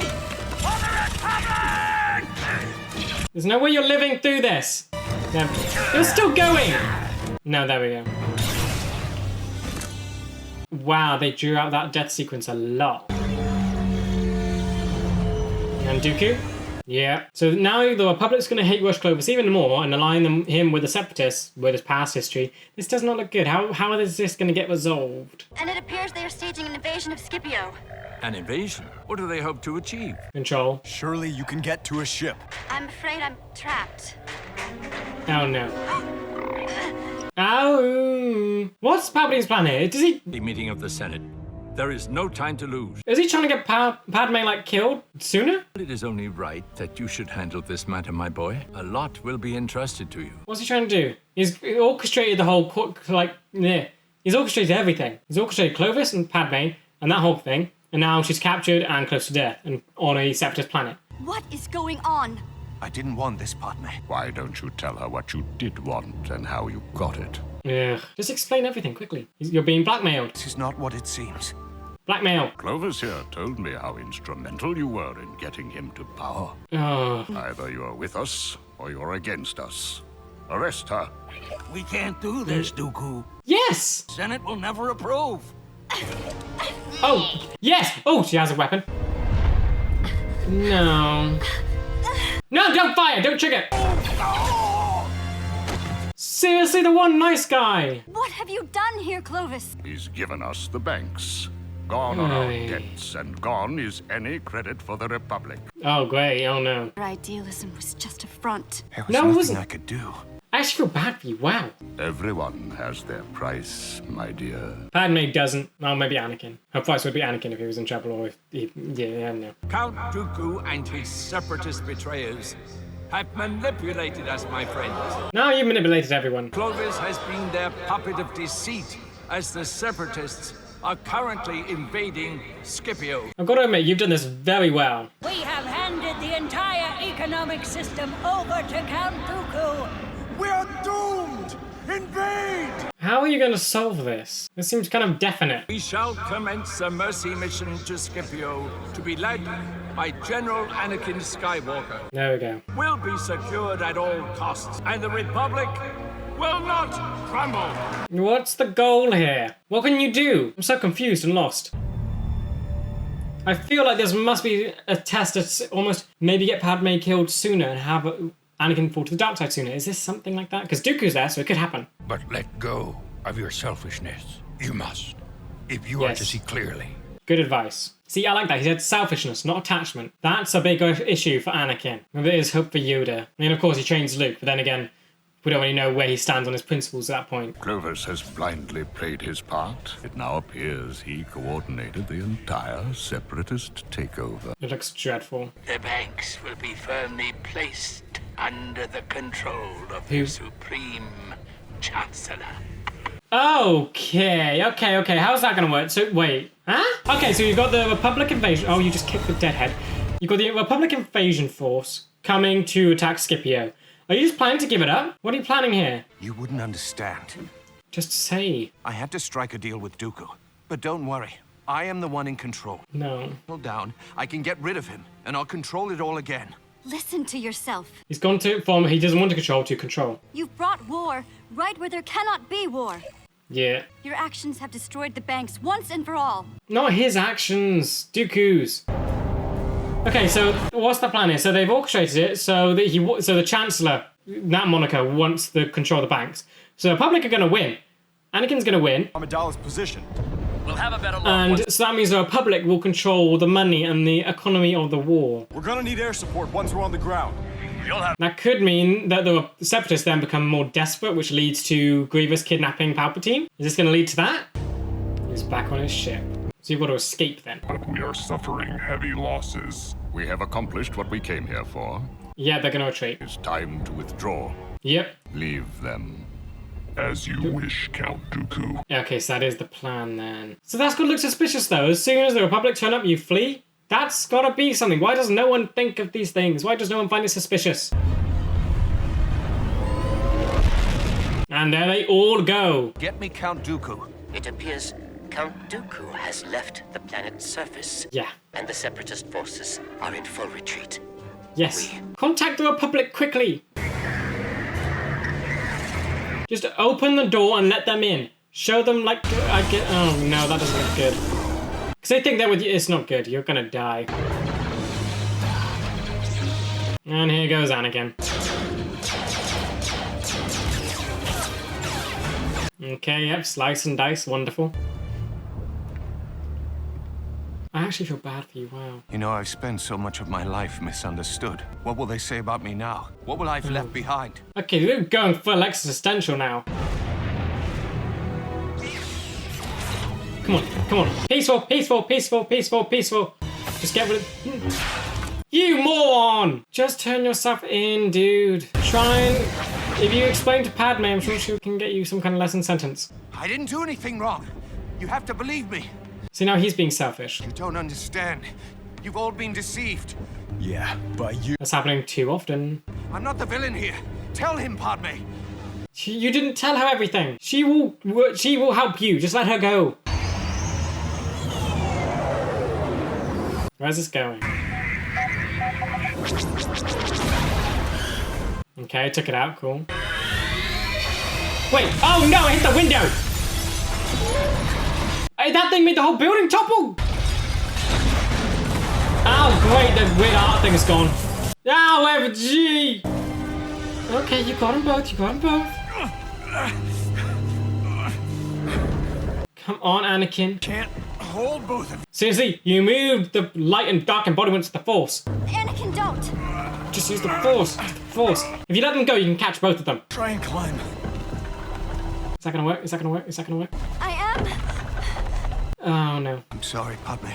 There's no way you're living through this. No. You're still going. No, there we go. Wow, they drew out that death sequence a lot. And Dooku? Yeah. So now the Republic's going to hate Rush Clovis even more and align him with the Separatists with his past history. This does not look good. How is this going to get resolved? And it appears they are staging an invasion of Scipio. An invasion? What do they hope to achieve? Control. Surely you can get to a ship. I'm afraid I'm trapped. Oh no. Oh. What's Palpatine's plan here? Does he... The meeting of the Senate. There is no time to lose. Is he trying to get Padme, like, killed sooner? It is only right that you should handle this matter, my boy. A lot will be entrusted to you. What's he trying to do? He's orchestrated the whole, like, yeah. He's orchestrated everything. He's orchestrated Clovis and Padme and that whole thing. And now she's captured and close to death and on a Separatist planet. What is going on? I didn't want this, Padme. Why don't you tell her what you did want and how you got it? Yeah. Just explain everything quickly. You're being blackmailed. This is not what it seems. Blackmail. Clovis here told me how instrumental you were in getting him to power. Oh. Either you're with us or you're against us. Arrest her. We can't do this, Dooku. Yes! Senate will never approve. Oh, yes! Oh, she has a weapon. No. No, don't fire! Don't trigger! Seriously, the one nice guy! What have you done here, Clovis? He's given us the banks. Gone are our debts, and gone is any credit for the Republic. Oh, great. Oh, no. Our idealism was just a front. There was nothing I could do. I actually feel bad for you. Wow. Everyone has their price, my dear. Padme doesn't. Oh, maybe Anakin. Her price would be Anakin if he was in trouble, or if he... Yeah, no. Count Dooku and his separatist betrayers have manipulated us, my friends. No, you manipulated everyone. Clovis has been their puppet of deceit, as the separatists are currently invading Scipio. I've got to admit, you've done this very well. We have handed the entire economic system over to Count Dooku. We are doomed! Invade! How are you going to solve this? This seems kind of definite. We shall commence a mercy mission to Scipio to be led by General Anakin Skywalker. There we go. Will be secured at all costs, and the Republic will not crumble. What's the goal here? What can you do? I'm so confused and lost. I feel like there must be a test to almost maybe get Padme killed sooner and have Anakin fall to the dark side sooner. Is this something like that? Because Dooku's there, so it could happen. But let go of your selfishness. You must, if you are to see clearly. Good advice. See, I like that. He said selfishness, not attachment. That's a big issue for Anakin. There is hope for Yoda. I mean, of course, he trains Luke, but then again, we don't really know where he stands on his principles at that point. Clovis has blindly played his part. It now appears he coordinated the entire separatist takeover. It looks dreadful. The banks will be firmly placed under the control of the Supreme Chancellor. Okay. How's that gonna work? So, wait. Huh? Okay, so you've got the Republic invasion. Oh, you just kicked the deadhead. You've got the Republic invasion force coming to attack Scipio. Are you just planning to give it up? What are you planning here? You wouldn't understand. Just say. I had to strike a deal with Dooku. But don't worry. I am the one in control. No. Hold down. I can get rid of him, and I'll control it all again. Listen to yourself. He's gone from he doesn't want to control. You've brought war right where there cannot be war. Yeah. Your actions have destroyed the banks once and for all. Not his actions, Dooku's. Okay, so what's the plan here? So they've orchestrated it so that the Chancellor, that moniker, wants the control of the banks. So the Republic are going to win. Anakin's going to win. Amidala's position. We'll have a better look. And so that means the Republic will control the money and the economy of the war. We're gonna need air support once we're on the ground. That could mean that the Separatists then become more desperate, which leads to Grievous kidnapping Palpatine. Is this going to lead to that? He's back on his ship. So you've got to escape then. But we are suffering heavy losses. We have accomplished what we came here for. Yeah, they're going to retreat. It's time to withdraw. Yep. Leave them. As you wish, Count Dooku. Yeah, okay, so that is the plan then. So that's going to look suspicious though. As soon as the Republic turn up, you flee? That's got to be something. Why does no one think of these things? Why does no one find it suspicious? And there they all go. Get me Count Dooku. It appears Count Dooku has left the planet's surface. Yeah. And the Separatist forces are in full retreat. Yes. Contact the Republic quickly. Just open the door and let them in. Show them like oh no, that doesn't look good. Because they think that with you, it's not good. You're gonna die. And here goes Anakin. Okay, yep, slice and dice, wonderful. I actually feel bad for you, wow. You know, I've spent so much of my life misunderstood. What will they say about me now? What will I have left behind? Okay, we're going full existential now. Come on. Peaceful. Just get rid of... You moron! Just turn yourself in, dude. Try and... If you explain to Padme, I'm sure she can get you some kind of lesson sentence. I didn't do anything wrong. You have to believe me. See, now he's being selfish. You don't understand. You've all been deceived. Yeah, but you... That's happening too often. I'm not the villain here. Tell him, Padme. You didn't tell her everything. She will help you. Just let her go. Where's this going? Okay, I took it out. Cool. Wait. Oh no! I hit the window. Hey, that thing made the whole building topple. Oh great! The weird art thing is gone. Oh, FG. Okay, you got them both. Come on, Anakin. Can't hold both of you. Seriously, you moved the light and dark embodiments of the Force. Anakin, don't! Just use the Force. Use the Force. If you let them go, you can catch both of them. Try and climb. Is that gonna work? Is that gonna work? Is that gonna work? I am. Oh no. I'm sorry, Padme.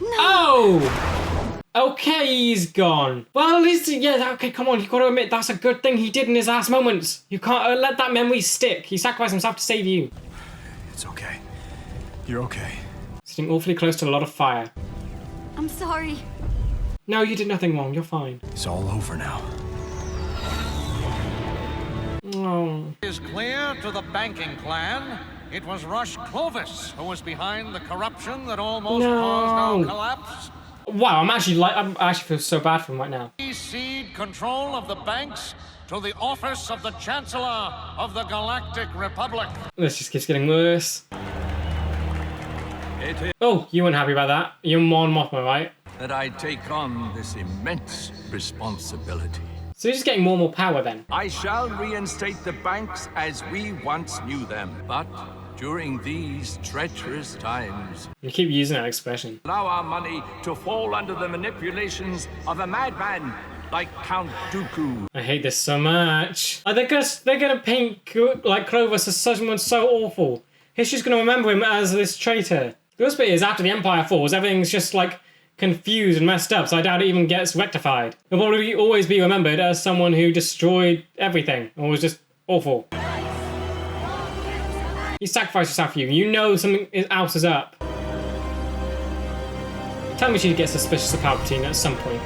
No. Oh! Okay, he's gone. Well, at least, yeah, okay, come on. You gotta admit, that's a good thing he did in his last moments. You can't let that memory stick. He sacrificed himself to save you. It's okay. You're okay. Sitting awfully close to a lot of fire. I'm sorry. No, you did nothing wrong. You're fine. It's all over now. Oh. It is clear to the banking clan it was Rush Clovis who was behind the corruption that almost caused our collapse. Wow, I actually feel so bad for him right now. He ceded control of the banks to the office of the Chancellor of the Galactic Republic. This just keeps getting worse. Oh, you weren't happy about that. You're Mon Mothma, right? That I take on this immense responsibility. So you're just getting more and more power then? I shall reinstate the banks as we once knew them, but during these treacherous times, You keep using that expression. allow our money to fall under the manipulations of a madman like Count Dooku. I hate this so much. Like, they're gonna paint like Clovis as someone so awful. History's gonna remember him as this traitor. The worst bit is after the Empire falls, everything's just like confused and messed up, so I doubt it even gets rectified. He'll probably always be remembered as someone who destroyed everything and was just awful. You sacrificed yourself for you. You know something else is up. Tell me she'd get suspicious of Palpatine at some point.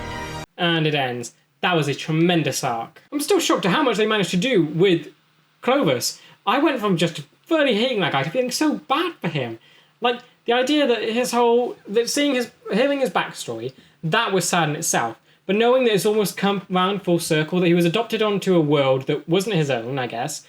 And it ends. That was a tremendous arc. I'm still shocked at how much they managed to do with Clovis. I went from just really hating that guy to feeling so bad for him. Like, the idea that hearing his backstory, that was sad in itself. But knowing that it's almost come round full circle, that he was adopted onto a world that wasn't his own, I guess,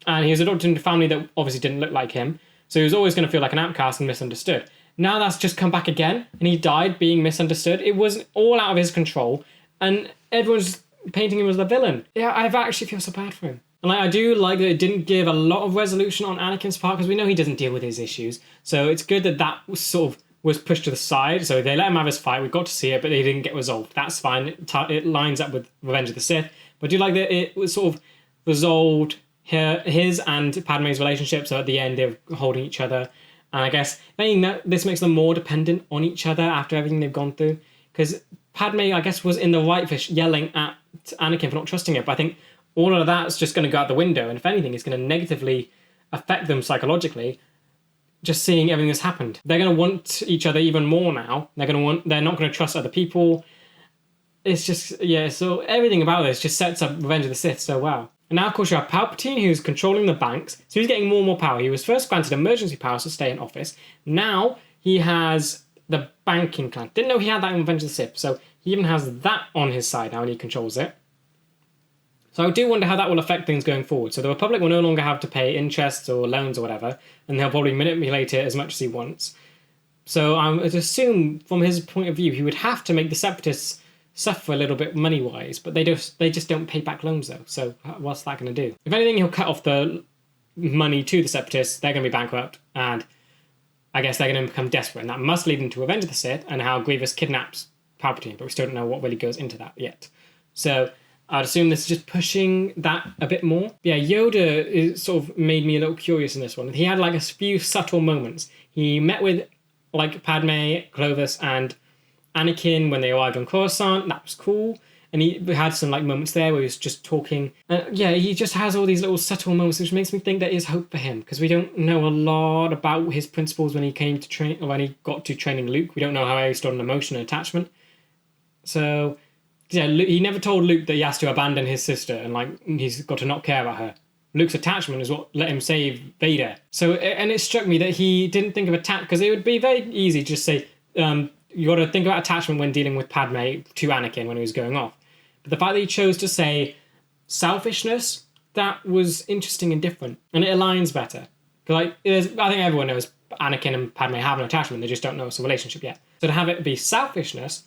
and he was adopted into a family that obviously didn't look like him, so he was always going to feel like an outcast and misunderstood. Now that's just come back again, and he died being misunderstood. It was all out of his control, and everyone's painting him as the villain. Yeah, I actually feel so bad for him. And I do like that it didn't give a lot of resolution on Anakin's part, because we know he doesn't deal with his issues. So it's good that was pushed to the side. So they let him have his fight. We got to see it, but they didn't get resolved. That's fine. It lines up with Revenge of the Sith. But I do like that it was sort of resolved his and Padme's relationship. So at the end, they're holding each other. And I guess this makes them more dependent on each other after everything they've gone through. Because Padme, I guess, was in the right for yelling at Anakin for not trusting it. But I think all of that's just going to go out the window, and if anything, it's going to negatively affect them psychologically, just seeing everything that's happened. They're going to want each other even more now. They're not going to trust other people. It's just, yeah, so everything about this just sets up Revenge of the Sith so well. And now, of course, you have Palpatine, who's controlling the banks, so he's getting more and more power. He was first granted emergency powers to stay in office. Now he has the banking clan. Didn't know he had that in Revenge of the Sith, so he even has that on his side now, and he controls it. So I do wonder how that will affect things going forward. So the Republic will no longer have to pay interest or loans or whatever, and they'll probably manipulate it as much as he wants. So I would assume, from his point of view, he would have to make the Separatists suffer a little bit money-wise, but they just don't pay back loans, though. So what's that going to do? If anything, he'll cut off the money to the Separatists. They're going to be bankrupt, and I guess they're going to become desperate, and that must lead into Revenge of the Sith and how Grievous kidnaps Palpatine, but we still don't know what really goes into that yet. So I'd assume this is just pushing that a bit more. Yeah, Yoda sort of made me a little curious in this one. He had like a few subtle moments. He met with like Padme, Clovis, and Anakin when they arrived on Coruscant. That was cool. And he had some like moments there where he was just talking. Yeah, he just has all these little subtle moments, which makes me think there is hope for him, because we don't know a lot about his principles when he came to train, or when he got to training Luke. We don't know how he stood on emotion and attachment. So yeah, he never told Luke that he has to abandon his sister and like he's got to not care about her. Luke's attachment is what let him save Vader. So, and it struck me that he didn't think of attachment, because it would be very easy to just say, you got to think about attachment when dealing with Padme to Anakin when he was going off. But the fact that he chose to say selfishness, that was interesting and different, and it aligns better. Because I think everyone knows Anakin and Padme have an attachment, they just don't know it's a relationship yet. So to have it be selfishness,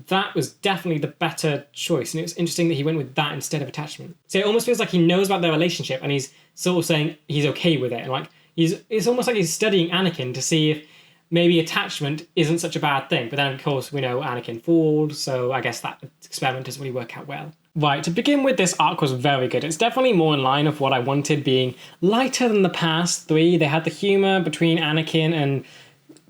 that was definitely the better choice. And it was interesting that he went with that instead of attachment. So it almost feels like he knows about their relationship and he's sort of saying he's okay with it. And like it's almost like he's studying Anakin to see if maybe attachment isn't such a bad thing. But then, of course, we know Anakin falls, so I guess that experiment doesn't really work out well. Right, to begin with, this arc was very good. It's definitely more in line of what I wanted, being lighter than the past three. They had the humour between Anakin and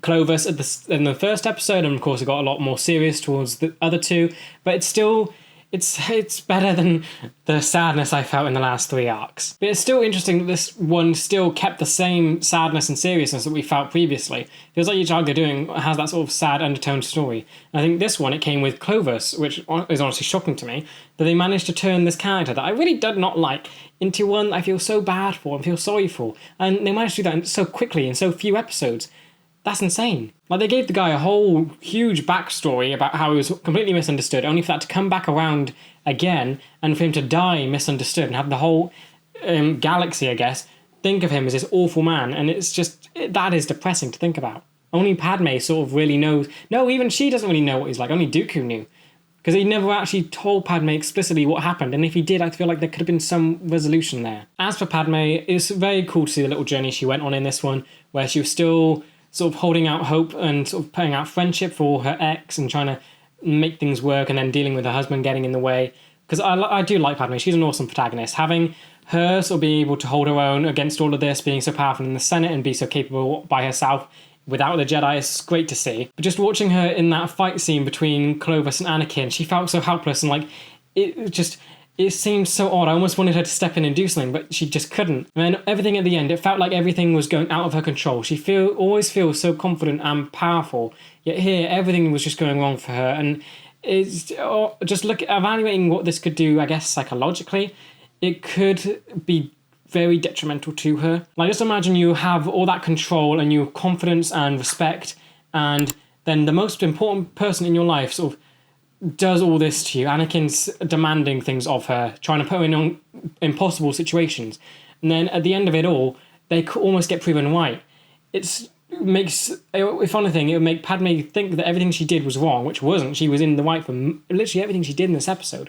Clovis in the first episode, and of course it got a lot more serious towards the other two, but it's still... It's better than the sadness I felt in the last three arcs. But it's still interesting that this one still kept the same sadness and seriousness that we felt previously. It feels like each arc they're doing has that sort of sad undertone story. And I think this one, it came with Clovis, which is honestly shocking to me, that they managed to turn this character that I really did not like into one that I feel so bad for and feel sorry for. And they managed to do that so quickly in so few episodes. That's insane. Like, they gave the guy a whole huge backstory about how he was completely misunderstood, only for that to come back around again and for him to die misunderstood and have the whole galaxy, I guess, think of him as this awful man. And it's just, that is depressing to think about. Only Padme sort of really knows. No, even she doesn't really know what he's like. Only Dooku knew. Because he never actually told Padme explicitly what happened. And if he did, I feel like there could have been some resolution there. As for Padme, it's very cool to see the little journey she went on in this one, where she was still sort of holding out hope and sort of putting out friendship for her ex and trying to make things work, and then dealing with her husband getting in the way. Because I do like Padme. She's an awesome protagonist. Having her sort of being able to hold her own against all of this, being so powerful in the Senate and be so capable by herself without the Jedi is great to see. But just watching her in that fight scene between Clovis and Anakin, she felt so helpless, and like it seemed so odd. I almost wanted her to step in and do something, but she just couldn't. And then everything at the end, it felt like everything was going out of her control. She always feels so confident and powerful, yet here everything was just going wrong for her. And it's just evaluating what this could do, I guess, psychologically, it could be very detrimental to her. Like, just imagine you have all that control and your confidence and respect, and then the most important person in your life sort of does all this to you. Anakin's demanding things of her, trying to put her in impossible situations. And then at the end of it all, they almost get proven right. If anything, it would make Padme think that everything she did was wrong, which wasn't. She was in the right for literally everything she did in this episode,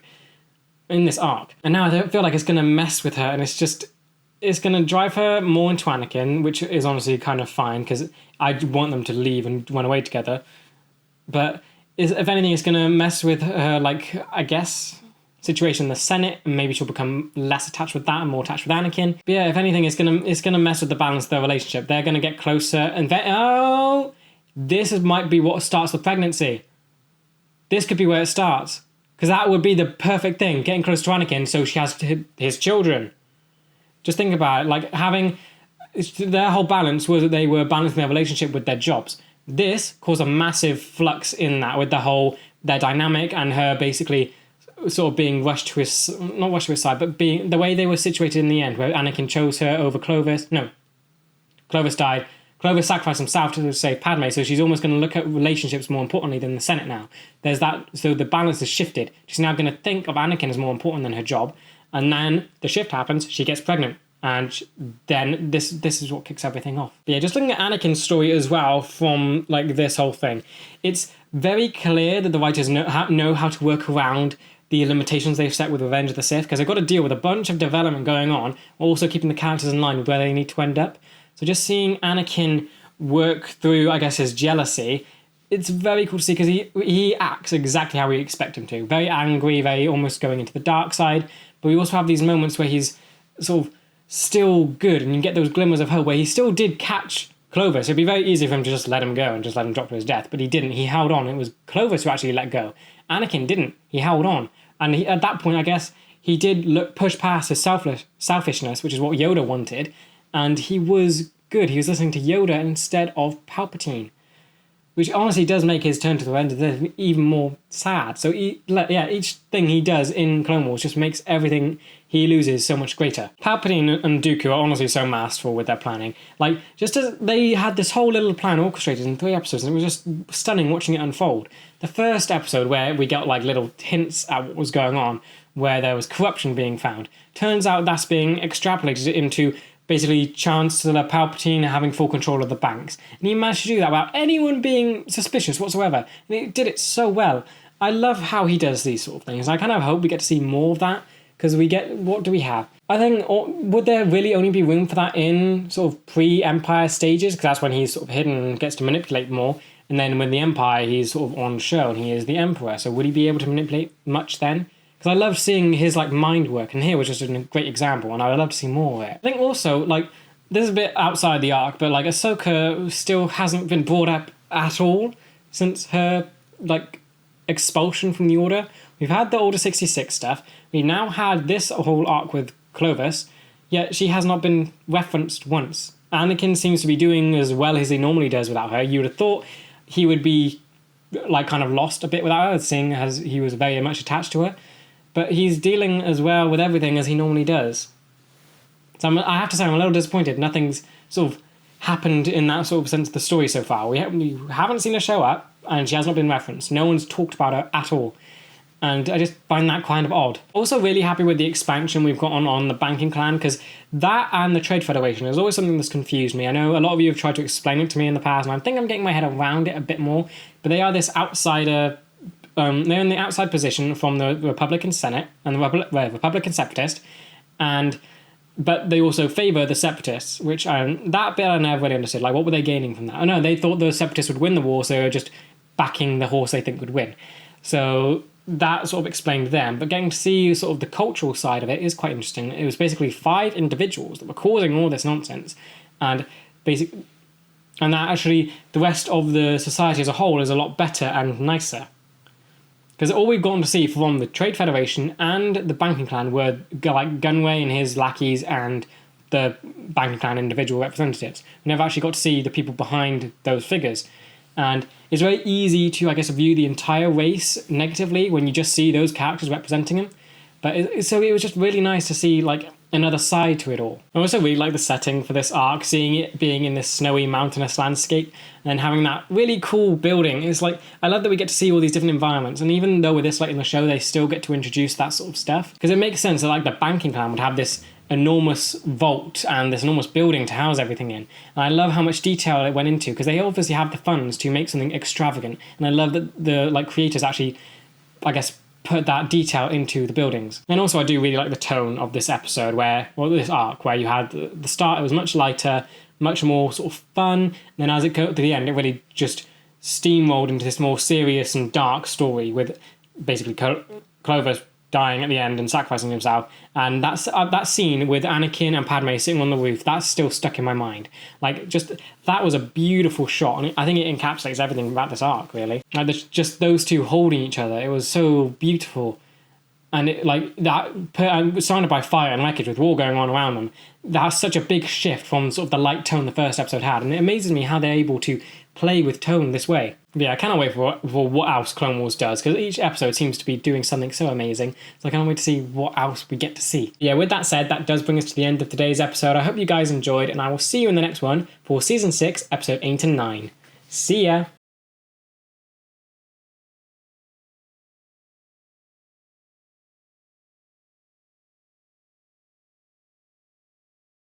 in this arc. And now I feel like it's going to mess with her, and it's going to drive her more into Anakin, which is honestly kind of fine, because I want them to leave and run away together. But if anything, it's going to mess with her, like, I guess, situation in the Senate, and maybe she'll become less attached with that and more attached with Anakin. But yeah, if anything, it's gonna mess with the balance of their relationship. They're going to get closer, and this might be what starts the pregnancy. This could be where it starts, because that would be the perfect thing, getting close to Anakin so she has his children. Just think about it, like, their whole balance was that they were balancing their relationship with their jobs. This caused a massive flux in that, with their dynamic and her basically sort of being not rushed to his side, but being the way they were situated in the end, where Anakin chose her over Clovis. No, Clovis died. Clovis sacrificed himself to save Padme, so she's almost going to look at relationships more importantly than the Senate now. There's that, so the balance has shifted. She's now going to think of Anakin as more important than her job, and then the shift happens, she gets pregnant. And then this is what kicks everything off. But yeah, just looking at Anakin's story as well from like this whole thing, it's very clear that the writers know how to work around the limitations they've set with Revenge of the Sith, because they've got to deal with a bunch of development going on, also keeping the characters in line with where they need to end up. So just seeing Anakin work through, I guess, his jealousy, it's very cool to see, because he acts exactly how we expect him to. Very angry, very almost going into the dark side. But we also have these moments where he's sort of still good, and you get those glimmers of hope where he still did catch Clovis. It'd be very easy for him to just let him go and just let him drop to his death, but he didn't. He held on. It was Clovis who actually let go. Anakin didn't. He held on. And at that point, I guess, he did push past his selfishness, which is what Yoda wanted, and he was good. He was listening to Yoda instead of Palpatine, which honestly does make his turn to the end of the even more sad. So each thing he does in Clone Wars just makes everything he loses so much greater. Palpatine and Dooku are honestly so masterful with their planning. Like, just as they had this whole little plan orchestrated in 3 episodes, and it was just stunning watching it unfold. The first episode, where we got like little hints at what was going on, where there was corruption being found, turns out that's being extrapolated into basically Chancellor Palpatine having full control of the banks. And he managed to do that without anyone being suspicious whatsoever. And he did it so well. I love how he does these sort of things. I kind of hope we get to see more of that, because we get, what do we have? I think, would there really only be room for that in sort of pre-Empire stages? Because that's when he's sort of hidden and gets to manipulate more. And then with the Empire, he's sort of on show and he is the Emperor. So would he be able to manipulate much then? Because I love seeing his like mind work, and here was just a great example, and I would love to see more of it. I think also, like, this is a bit outside the arc, but like Ahsoka still hasn't been brought up at all since her like expulsion from the Order. We've had the Order 66 stuff. We now had this whole arc with Clovis, yet she has not been referenced once. Anakin seems to be doing as well as he normally does without her. You would have thought he would be like kind of lost a bit without her, seeing as he was very much attached to her. But he's dealing as well with everything as he normally does. So I have to say I'm a little disappointed. Nothing's sort of happened in that sort of sense of the story so far. We haven't seen her show up, and she has not been referenced. No one's talked about her at all. And I just find that kind of odd. Also really happy with the expansion we've got on the banking clan, because that and the Trade Federation is always something that's confused me. I know a lot of you have tried to explain it to me in the past, and I think I'm getting my head around it a bit more. But they are this outsider... they're in the outside position from the Republican Senate and the Republican Separatist, but they also favour the Separatists, which that bit I never really understood. Like, what were they gaining from that? Oh no, they thought the Separatists would win the war, so they were just backing the horse they think would win. So that sort of explained them, but getting to see sort of the cultural side of it is quite interesting. It was basically 5 individuals that were causing all this nonsense, and that actually the rest of the society as a whole is a lot better and nicer. Because all we've gotten to see from the Trade Federation and the Banking Clan were like Gunway and his lackeys and the Banking Clan individual representatives. We never actually got to see the people behind those figures. And it's very easy to, I guess, view the entire race negatively when you just see those characters representing them. But so it was just really nice to see like another side to it all. I also really like the setting for this arc, seeing it being in this snowy mountainous landscape and then having that really cool building. It's like, I love that we get to see all these different environments, and even though we're this late in the show, they still get to introduce that sort of stuff. Because it makes sense that like the banking clan would have this enormous vault and this enormous building to house everything in. And I love how much detail it went into, because they obviously have the funds to make something extravagant. And I love that the like creators actually, I guess, put that detail into the buildings. And also I do really like the tone of this episode, this arc, where you had the start, it was much lighter, much more sort of fun, and then as it got to the end, it really just steamrolled into this more serious and dark story with basically Clovis dying at the end and sacrificing himself. And that scene with Anakin and Padme sitting on the roof, that's still stuck in my mind. Like, just, that was a beautiful shot, and I think it encapsulates everything about this arc, really. Like, just those two holding each other, it was so beautiful. And it, like, that, surrounded by fire and wreckage with war going on around them, that's such a big shift from sort of the light tone the first episode had, and it amazes me how they're able to play with tone this way. But yeah, I cannot wait for what else Clone Wars does, because each episode seems to be doing something so amazing, so I can't wait to see what else we get to see. Yeah, with that said, that does bring us to the end of today's episode. I hope you guys enjoyed, and I will see you in the next one for Season 6, Episode 8 and 9. See ya!